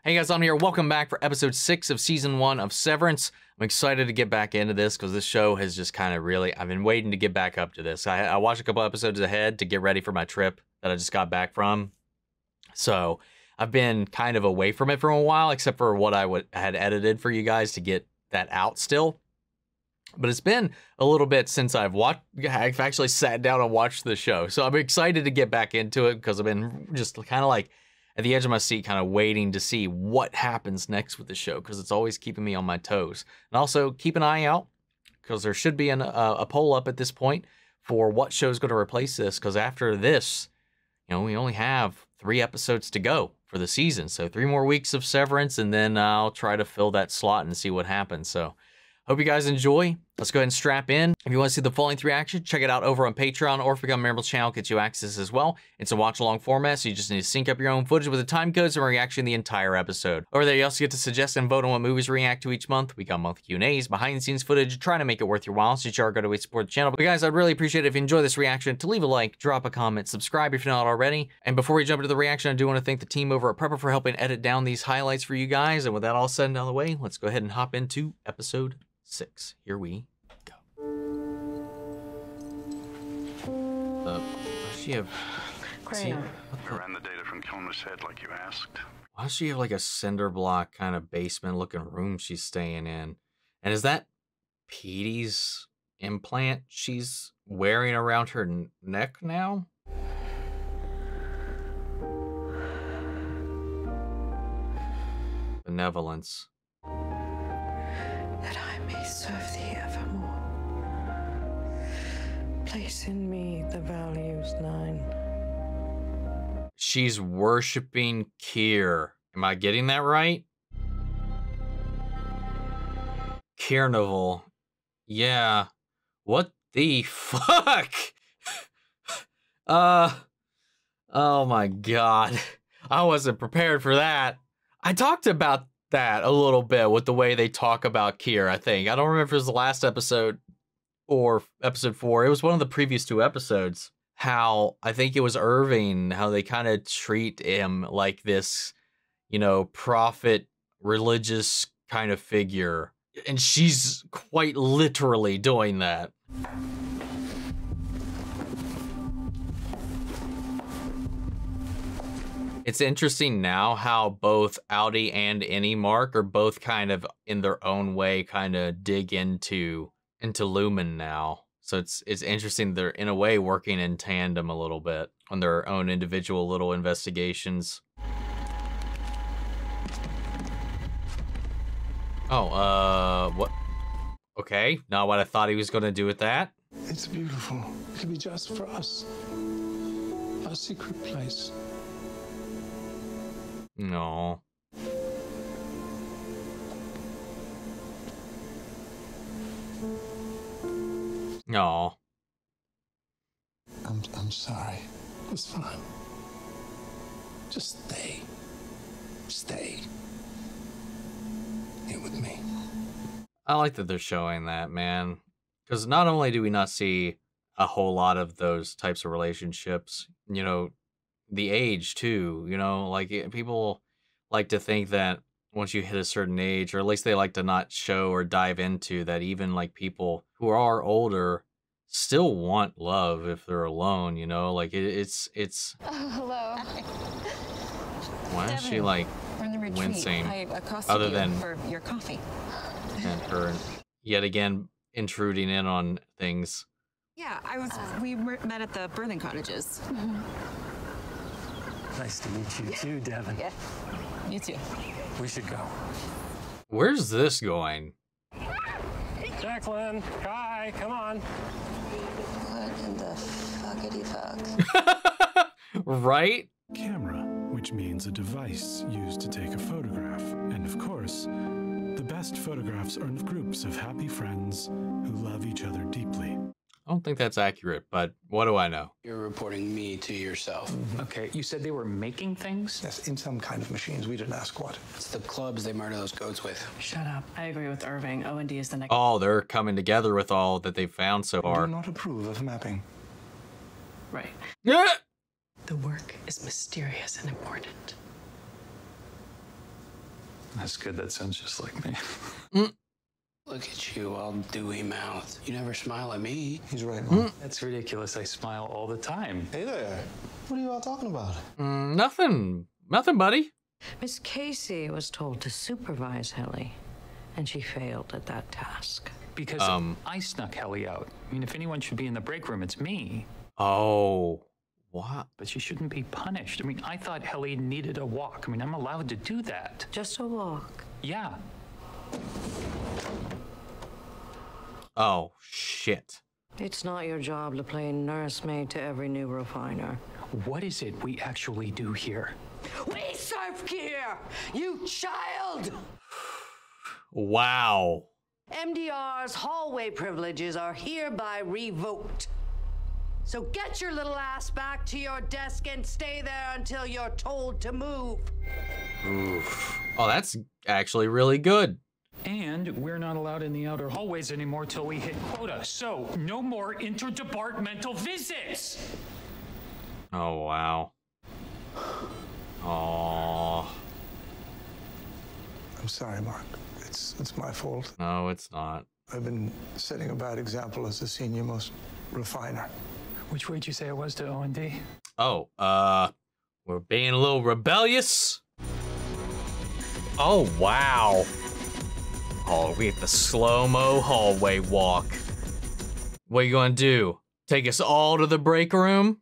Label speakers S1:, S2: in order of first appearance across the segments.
S1: Hey guys, I'm here. Welcome back for episode 6 of season 1 of Severance. I'm excited to get back into this because this show has just kind of really, I've been waiting to get back up to this. I watched a couple episodes ahead to get ready for my trip that I just got back from. So I've been kind of away from it for a while, except for what I had edited for you guys to get that out still. But it's been a little bit since I've actually sat down and watched the show. So I'm excited to get back into it because I've been just kind of like at the edge of my seat, kind of waiting to see what happens next with the show, because it's always keeping me on my toes. And also keep an eye out, because there should be a poll up at this point for what show is going to replace this, because after this, you know, we only have 3 episodes to go for the season. So 3 more weeks of Severance, and then I'll try to fill that slot and see what happens. So hope you guys enjoy. Let's go ahead and strap in. If you want to see the full-length reaction, check it out over on Patreon, or if you become a member of the channel, gets you access as well. It's a watch-along format, so you just need to sync up your own footage with the time codes and reaction the entire episode. Over there, you also get to suggest and vote on what movies we react to each month. We got monthly Q&As, behind-the-scenes footage, trying to make it worth your while, so you are going to support the channel. But guys, I'd really appreciate it if you enjoy this reaction to leave a like, drop a comment, subscribe if you're not already. And before we jump into the reaction, I do want to thank the team over at Prepper for helping edit down these highlights for you guys. And with that all said and out of the way, let's go ahead and hop into episode 6. Here we go. Does she have...
S2: I ran the data from Kilmer's head like you asked.
S1: Why does she have like a cinder block kind of basement looking room she's staying in? And is that Petey's implant she's wearing around her neck now? Benevolence.
S3: That I may serve thee evermore. Place in me the values 9.
S1: She's worshiping Kier. Am I getting that right? Carnival. Yeah. What the fuck? Oh my god. I wasn't prepared for that. I talked about that a little bit with the way they talk about Kier, I think. I don't remember if it was the last episode or episode 4. It was one of the previous 2 episodes. How, I think it was Irving, how they kind of treat him like this, you know, prophet, religious kind of figure. And she's quite literally doing that. It's interesting now how both Audi and Mark are both kind of in their own way kind of dig into Lumen now. So it's interesting they're in a way working in tandem a little bit on their own individual little investigations. Oh, what? Okay, not what I thought he was going to do with that.
S4: It's beautiful. It'll be just for us. Our secret place.
S1: No. No.
S4: I'm sorry. It's fine. Just stay. Stay. Here with me.
S1: I like that they're showing that, man. Because not only do we not see a whole lot of those types of relationships, you know, the age too, you know, like people like to think that once you hit a certain age, or at least they like to not show or dive into that, even like people who are older still want love if they're alone, you know, like it's
S5: Oh, hello.
S1: why is she like wincing other than
S5: for your coffee?
S1: And her yet again intruding in on things.
S5: Yeah, we met at the birthing cottages.
S4: Nice to meet you too, Devin.
S5: Yeah, you too.
S4: We should go.
S1: Where's this going?
S4: Jacqueline, Kai, come on.
S3: What in the fuckity fuck?
S1: Right?
S6: Camera, which means a device used to take a photograph. And of course, the best photographs are of groups of happy friends who love each other deeply.
S1: I don't think that's accurate, but what do I know?
S7: You're reporting me to yourself.
S8: Okay, you said they were making things?
S4: Yes, in some kind of machines. We didn't ask what.
S7: It's the clubs they murder those goats with.
S9: Shut up. I agree with Irving. O&D is the next.
S1: Oh, they're coming together with all that they've found so
S4: I
S1: far.
S4: do not approve of mapping.
S9: Right.
S1: Yeah.
S9: The work is mysterious and important.
S8: That's good. That sounds just like me.
S7: Look at you, all dewy mouth. You never smile at me.
S4: He's right, Mom.
S8: That's ridiculous. I smile all the time.
S4: Hey there. What are you all talking about?
S1: Nothing, buddy.
S3: Miss Casey was told to supervise Helly, and she failed at that task.
S8: Because I snuck Helly out. I mean, if anyone should be in the break room, it's me.
S1: Oh, what?
S8: But she shouldn't be punished. I mean, I thought Helly needed a walk. I mean, I'm allowed to do that.
S3: Just a walk.
S8: Yeah.
S1: Oh, shit.
S3: It's not your job to play nursemaid to every new refiner.
S8: What is it we actually do here?
S3: We serve gear, you child!
S1: Wow.
S3: MDR's hallway privileges are hereby revoked. So get your little ass back to your desk and stay there until you're told to move.
S1: Oof. Oh, that's actually really good.
S8: And we're not allowed in the outer hallways anymore till we hit quota. So no more interdepartmental visits.
S1: Oh, wow. Oh.
S4: I'm sorry, Mark. It's my fault.
S1: No, it's not.
S4: I've been setting a bad example as the senior-most refiner.
S8: Which way'd you say I was to O&D?
S1: Oh, we're being a little rebellious. Oh, wow. Oh, we have the slow-mo hallway walk. What are you gonna do? Take us all to the break room?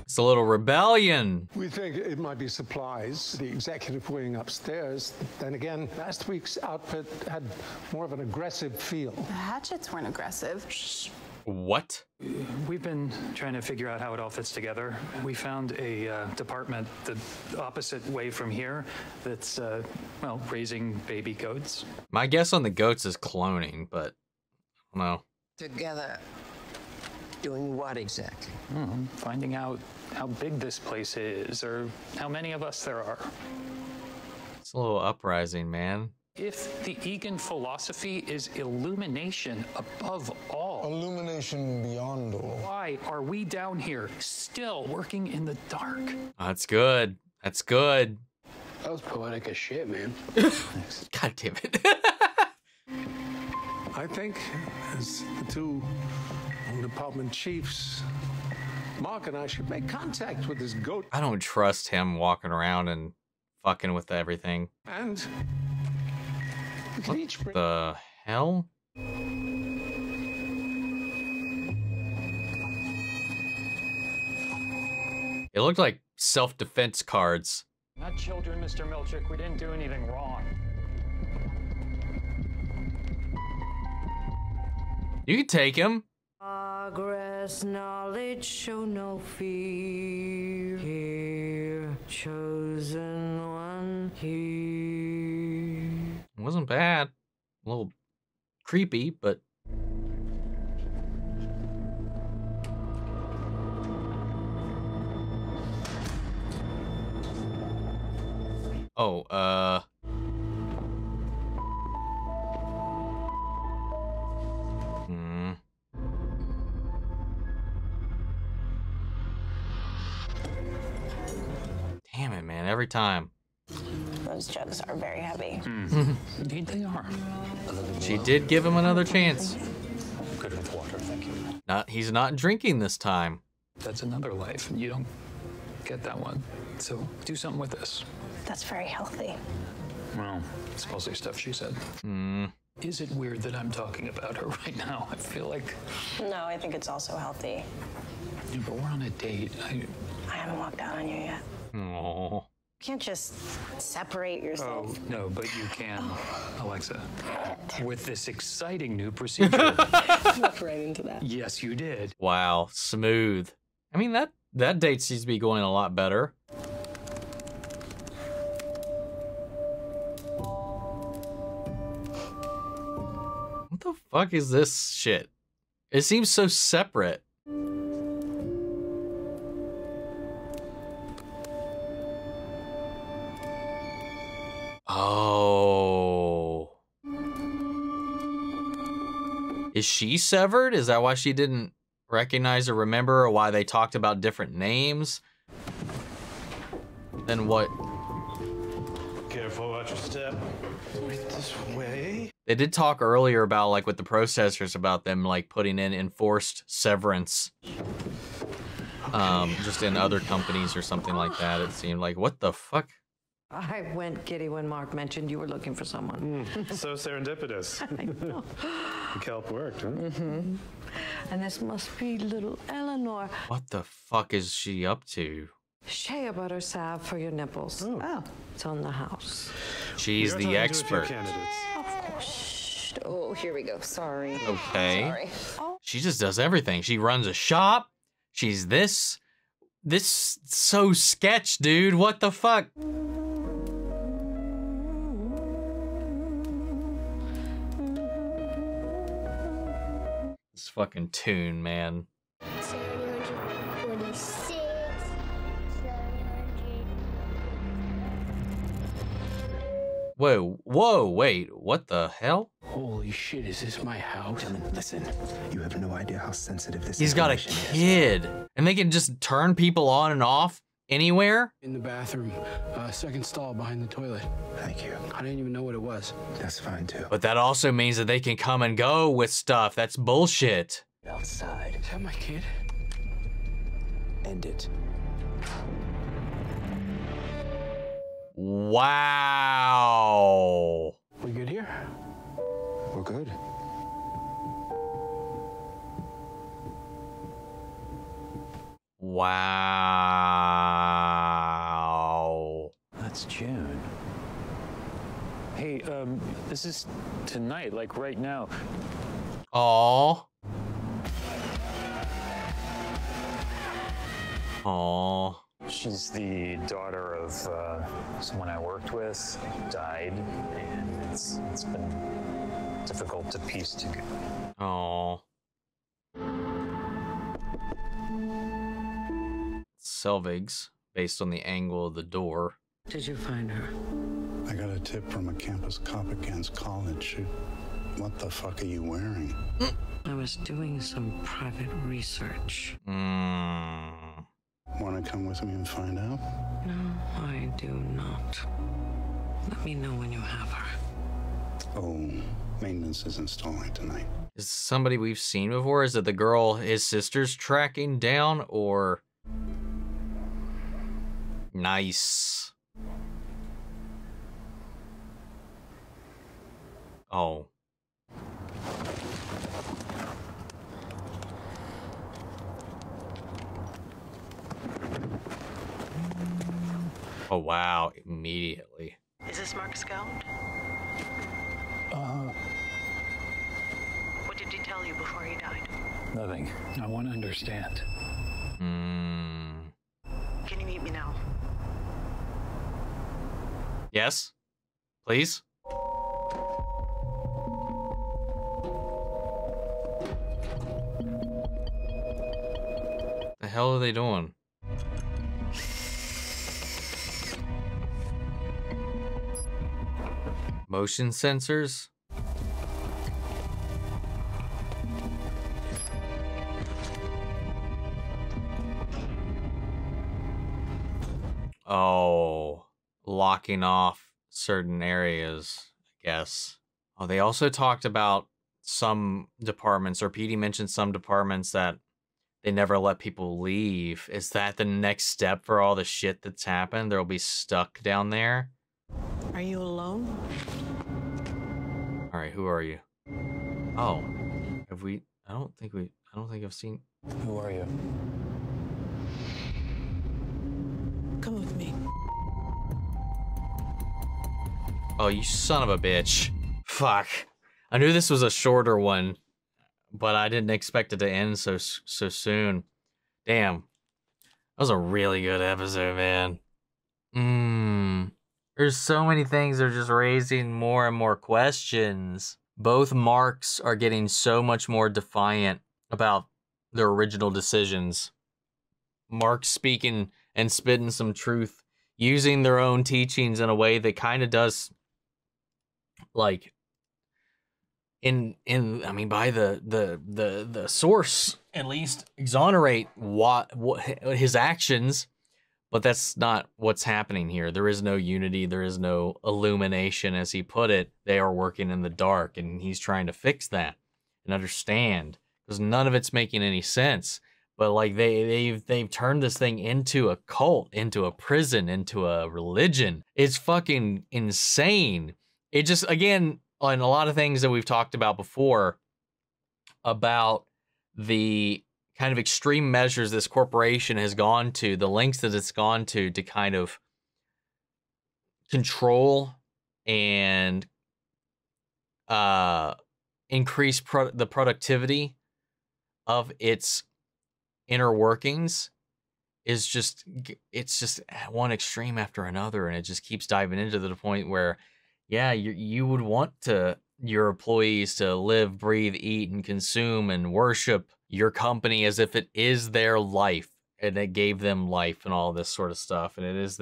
S1: It's a little rebellion.
S4: We think it might be supplies, the executive wing upstairs. Then again, last week's outfit had more of an aggressive feel.
S5: The hatchets weren't aggressive.
S1: What?
S8: We've been trying to figure out how it all fits together. We found a department the opposite way from here that's, well, raising baby goats.
S1: My guess on the goats is cloning, but I don't know.
S10: Together. Doing what exactly?
S8: Finding out how big this place is, or how many of us there are.
S1: It's a little uprising, man.
S8: If the Egan philosophy is illumination above all,
S4: Illumination beyond all.
S8: why are we down here still working in the dark?
S1: That's good. That's good.
S7: That was poetic as shit, man.
S1: God damn it.
S4: I think, as the two department chiefs, Mark and I should make contact with this goat.
S1: I don't trust him walking around and fucking with everything.
S4: And we can each bring...
S1: The hell? It looked like self-defense cards.
S8: Not children, Mr. Milchick. We didn't do anything wrong.
S1: You can take him.
S3: Progress, knowledge, show no fear. Here, chosen one, here.
S1: It wasn't bad. A little creepy, but... Oh, Damn it, man, every time.
S5: Those jugs are very heavy.
S8: Indeed they are.
S1: She did give him another chance.
S8: Good with water, thank you.
S1: He's not drinking this time.
S8: That's another life, and you don't get that one. So do something with this.
S5: That's very healthy.
S8: Well, it's mostly stuff she said. Is it weird that I'm talking about her right now? I feel like...
S5: No, I think it's also healthy.
S8: Yeah, but we're on a date.
S5: I haven't walked out on you yet.
S1: Oh.
S5: You can't just separate yourself.
S8: Oh, no, but you can, Alexa. With this exciting new procedure.
S5: Look right into that.
S8: Yes, you did.
S1: Wow, smooth. I mean, that date seems to be going a lot better. What the fuck is this shit? It seems so separate. Oh. Is she severed? Is that why she didn't recognize or remember, or why they talked about different names? Then what?
S11: Careful, watch your step. Right this way.
S1: They did talk earlier about, like, with the processors, about them, like, putting in enforced severance. Just in other companies or something like that, it seemed like. What the fuck?
S3: I went giddy when Mark mentioned you were looking for someone.
S11: So serendipitous.
S3: I know.
S11: The kelp worked, huh?
S3: Mm-hmm. And this must be little Eleanor.
S1: What the fuck is she up to?
S3: Shea butter salve for your nipples. Oh. It's on the house.
S1: She's the expert.
S3: Of course. Oh, here we go. Sorry.
S1: Okay. Sorry. She just does everything. She runs a shop. She's this so sketch, dude. What the fuck? This fucking tune, man.
S12: 746, 700.
S1: Whoa, wait, what the hell?
S7: Holy shit, is this my house?
S13: Tillman, listen, you have no idea how sensitive this
S1: He's got a kid, and they can just turn people on and off anywhere?
S7: In the bathroom, second stall behind the toilet.
S13: Thank you.
S7: I didn't even know what it was.
S13: That's fine too.
S1: But that also means that they can come and go with stuff. That's bullshit.
S13: Outside.
S7: Is that my kid?
S13: End it.
S1: Wow.
S7: We good here?
S13: We're good.
S1: Wow.
S13: That's June.
S8: Hey, this is tonight, like right now.
S1: Aww. Aww.
S8: She's the daughter of someone I worked with, died, and it's been difficult to piece together.
S1: Aww. Selvigs, based on the angle of the door.
S3: Did you find her?
S6: I got a tip from a campus cop against college. What the fuck are you wearing?
S3: I was doing some private research.
S6: Want to come with me and find out?
S3: No, I do not. Let me know when you have her.
S6: Oh, maintenance is installing tonight.
S1: Is this somebody we've seen before? Is it the girl his sister's tracking down, or... Nice. Oh. Oh, wow. Immediately.
S14: Is this Mark Scout? What did he tell you before he died?
S8: Nothing. I want to understand.
S14: Can you meet me now?
S1: Yes? Please? The hell are they doing? Motion sensors? Oh, locking off certain areas, I guess. Oh, they also talked about some departments, or Petey mentioned some departments that they never let people leave. Is that the next step for all the shit that's happened? They'll be stuck down there?
S14: Are you alone?
S1: All right, who are you? Oh, have we? I don't think I've seen.
S8: Who are you?
S14: Come with me.
S1: Oh, you son of a bitch. Fuck. I knew this was a shorter one, but I didn't expect it to end so soon. Damn. That was a really good episode, man. There's so many things that are just raising more and more questions. Both Marks are getting so much more defiant about their original decisions. Mark speaking and spitting some truth, using their own teachings in a way that kind of does, like, I mean, by the source, at least, exonerate what his actions, But that's not what's happening here. There is no unity. There is no illumination, as he put it. They are working in the dark, and he's trying to fix that and understand, because none of it's making any sense. But like they've turned this thing into a cult, into a prison, into a religion. It's fucking insane. It just, again, on a lot of things that we've talked about before about the kind of extreme measures this corporation has gone to, the lengths that it's gone to kind of control and increase the productivity of its inner workings is just, it's just one extreme after another, and it just keeps diving into the point where, yeah, you would want your employees to live, breathe, eat, and consume and worship your company as if it is their life, and it gave them life and all this sort of stuff. And it is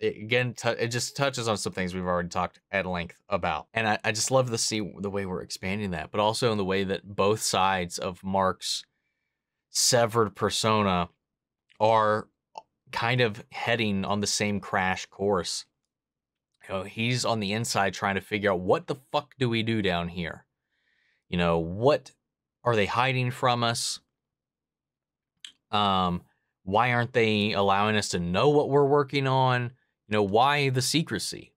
S1: it just touches on some things we've already talked at length about. And I just love to see the way we're expanding that, but also in the way that both sides of Mark's severed persona are kind of heading on the same crash course. You know, he's on the inside trying to figure out, what the fuck do we do down here? You know, what are they hiding from us? Why aren't they allowing us to know what we're working on? You know, why the secrecy?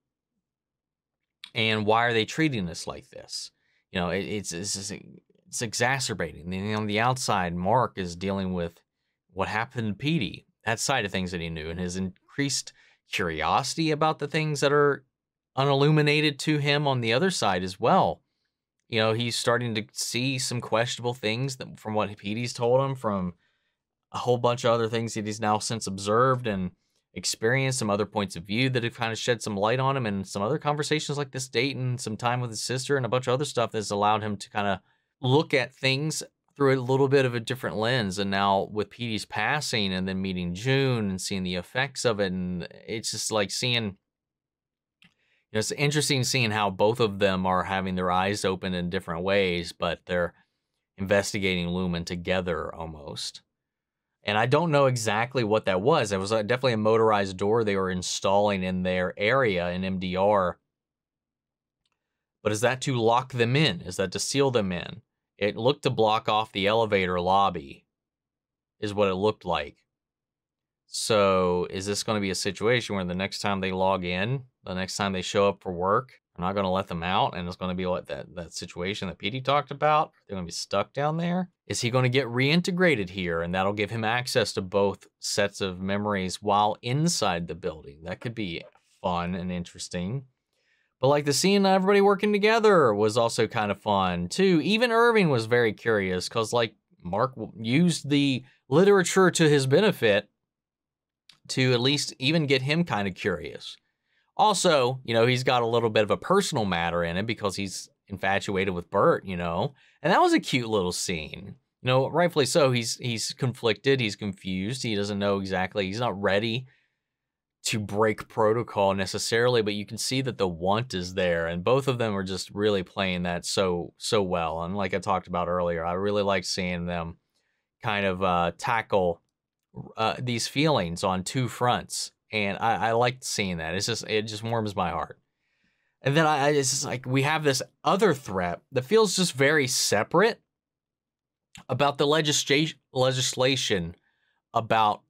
S1: And why are they treating us like this? You know, it's exacerbating. And on the outside, Mark is dealing with what happened to Petey, that side of things that he knew, and his increased curiosity about the things that are unilluminated to him on the other side as well. You know, he's starting to see some questionable things that, from what Petey's told him, from a whole bunch of other things that he's now since observed and experienced, some other points of view that have kind of shed some light on him, and some other conversations like this date and some time with his sister and a bunch of other stuff that's allowed him to kind of look at things through a little bit of a different lens. And now with Petey's passing and then meeting June and seeing the effects of it, and it's just like seeing, you know, it's interesting seeing how both of them are having their eyes open in different ways, but they're investigating Lumen together almost. And I don't know exactly what that was. It was definitely a motorized door they were installing in their area in MDR. But is that to lock them in? Is that to seal them in? It looked to block off the elevator lobby, is what it looked like. So is this going to be a situation where the next time they log in, the next time they show up for work, I'm not going to let them out, and it's going to be what that situation that Petey talked about? They're going to be stuck down there? Is he going to get reintegrated here, and that'll give him access to both sets of memories while inside the building? That could be fun and interesting. But like the scene of everybody working together was also kind of fun too. Even Irving was very curious, because like Mark used the literature to his benefit to at least even get him kind of curious. Also, you know, he's got a little bit of a personal matter in it because he's infatuated with Britt, you know, and that was a cute little scene. You know, rightfully so. He's conflicted. He's confused. He doesn't know exactly. He's not ready to break protocol necessarily, but you can see that the want is there, and both of them are just really playing that so well. And like I talked about earlier, I really like seeing them kind of tackle these feelings on two fronts. And I liked seeing that. It just warms my heart. And then it's just like we have this other threat that feels just very separate about the legislation about,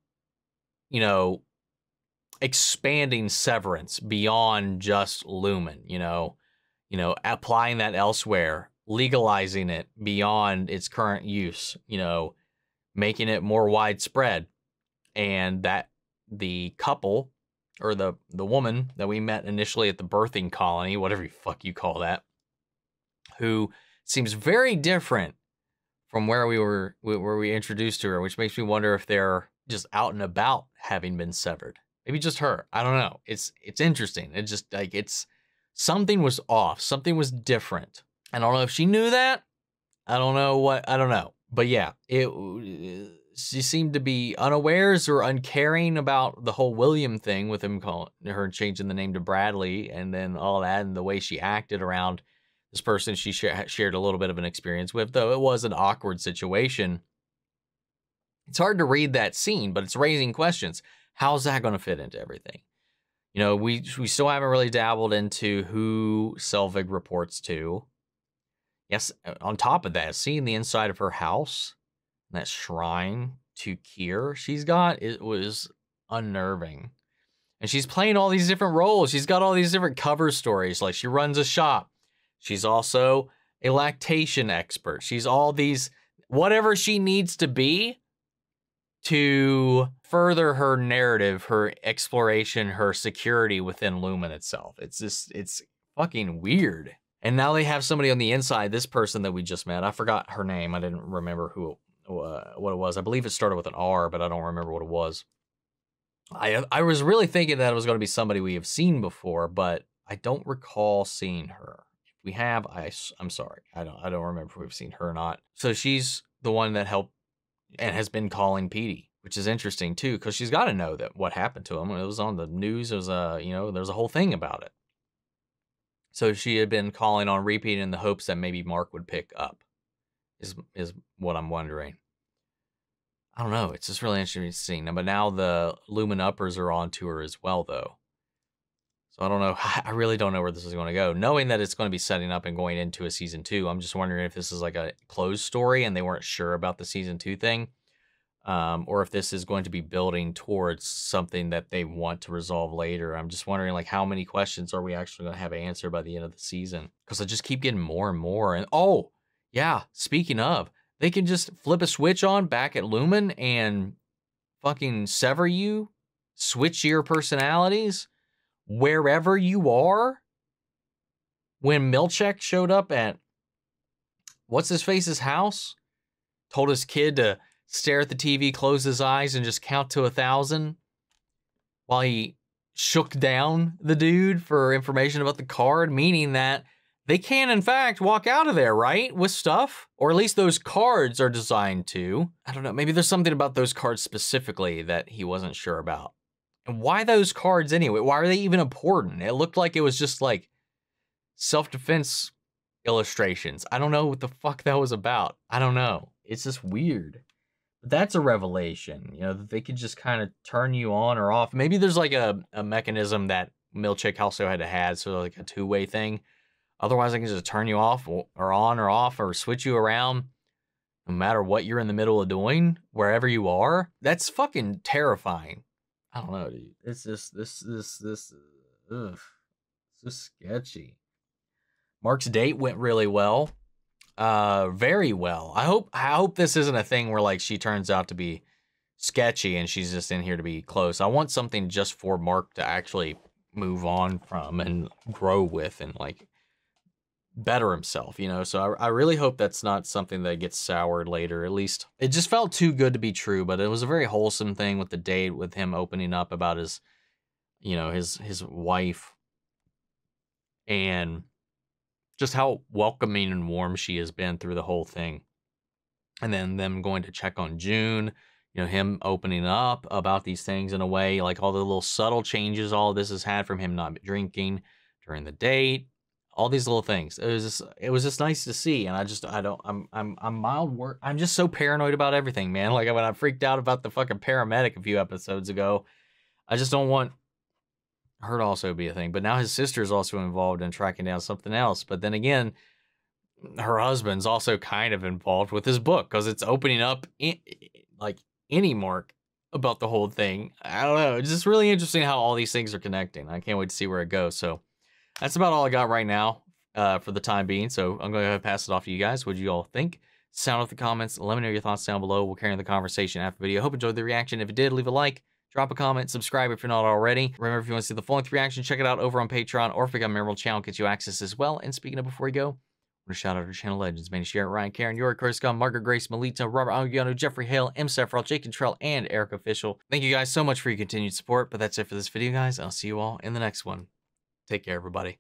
S1: you know, expanding Severance beyond just Lumen, you know, applying that elsewhere, legalizing it beyond its current use, you know, making it more widespread. And that the couple, or the woman that we met initially at the birthing colony, whatever the fuck you call that, who seems very different from where we introduced to her, which makes me wonder if they're just out and about having been severed. Maybe just her. I don't know. It's interesting. It's just like something was off. Something was different. I don't know if she knew that. I don't know. But yeah, she seemed to be unawares or uncaring about the whole William thing with him calling her, changing the name to Bradley, and then all that, and the way she acted around this person she shared a little bit of an experience with, though it was an awkward situation. It's hard to read that scene, but it's raising questions. how's that going to fit into everything? You know, we still haven't really dabbled into who Selvig reports to. Yes, on top of that, seeing the inside of her house, that shrine to Kier she's got, it was unnerving. And she's playing all these different roles. She's got all these different cover stories. Like, she runs a shop. She's also a lactation expert. She's all these, whatever she needs to be to further her narrative, her exploration, her security within Lumen itself. It's fucking weird. And now they have somebody on the inside, this person that we just met. I forgot her name. I didn't remember what it was. I believe it started with an R, but I don't remember what it was. I was really thinking that it was going to be somebody we have seen before, but I don't recall seeing her. If we have, I'm sorry. I don't remember if we've seen her or not. So she's the one that helped and has been calling Petey, which is interesting too, because she's got to know that what happened to him. It was on the news. It was there's a whole thing about it. So she had been calling on repeat in the hopes that maybe Mark would pick up, is what I'm wondering. I don't know. It's just really interesting to see. But now the Lumen uppers are on to her as well, though. So I don't know. I really don't know where this is going to go. Knowing that it's going to be setting up and going into a season 2, I'm just wondering if this is like a closed story and they weren't sure about the season 2 thing. Or if this is going to be building towards something that they want to resolve later. I'm just wondering, like, how many questions are we actually going to have answered by the end of the season? Because I just keep getting more and more. And oh, yeah, speaking of, they can just flip a switch on back at Lumen and fucking sever you, switch your personalities wherever you are. When Milchek showed up at what's-his-face's house, told his kid to stare at the TV, close his eyes, and just count to 1,000 while he shook down the dude for information about the card, meaning that they can, in fact, walk out of there, right? With stuff? Or at least those cards are designed to. I don't know. Maybe there's something about those cards specifically that he wasn't sure about. And why those cards anyway? Why are they even important? It looked like it was just like self-defense illustrations. I don't know what the fuck that was about. I don't know. It's just weird. But that's a revelation, you know, that they could just kind of turn you on or off. Maybe there's like a mechanism that Milchek also had, so like a two-way thing. Otherwise, I can just turn you off or on or off or switch you around no matter what you're in the middle of doing, wherever you are. That's fucking terrifying. I don't know, dude. It's just, it's just sketchy. Mark's date went really well. Very well. I hope this isn't a thing where like she turns out to be sketchy and she's just in here to be close. I want something just for Mark to actually move on from and grow with and like better himself, you know? So I really hope that's not something that gets soured later. At least it just felt too good to be true, but it was a very wholesome thing with the date, with him opening up about his, you know, his wife and just how welcoming and warm she has been through the whole thing. And then them going to check on June, you know, him opening up about these things in a way, like all the little subtle changes all of this has had from him not drinking during the date, all these little things. It was just nice to see. And I'm just so paranoid about everything, man. Like when I freaked out about the fucking paramedic a few episodes ago, I just don't want her to also be a thing. But now his sister is also involved in tracking down something else. But then again, her husband's also kind of involved with his book because it's opening up like any Mark about the whole thing. I don't know. It's just really interesting how all these things are connecting. I can't wait to see where it goes. So that's about all I got right now for the time being. So I'm going to pass it off to you guys. What do you all think? Sound off the comments. Let me know your thoughts down below. We'll carry on the conversation after the video. Hope you enjoyed the reaction. If you did, leave a like. Drop a comment, subscribe if you're not already. Remember, if you want to see the full-length reaction, check it out over on Patreon, or if you got a memorable channel, gets you access as well. And speaking of before we go, I want to shout out our channel legends, Manny, Sharon, Ryan, Karen, Yori, Curtis, Scott, Margaret, Grace, Melita, Robert, Aguiano, Jeffrey Hale, M. Sephiroth, Jake Contrell, and Eric Official. Thank you guys so much for your continued support, but that's it for this video, guys. I'll see you all in the next one. Take care, everybody.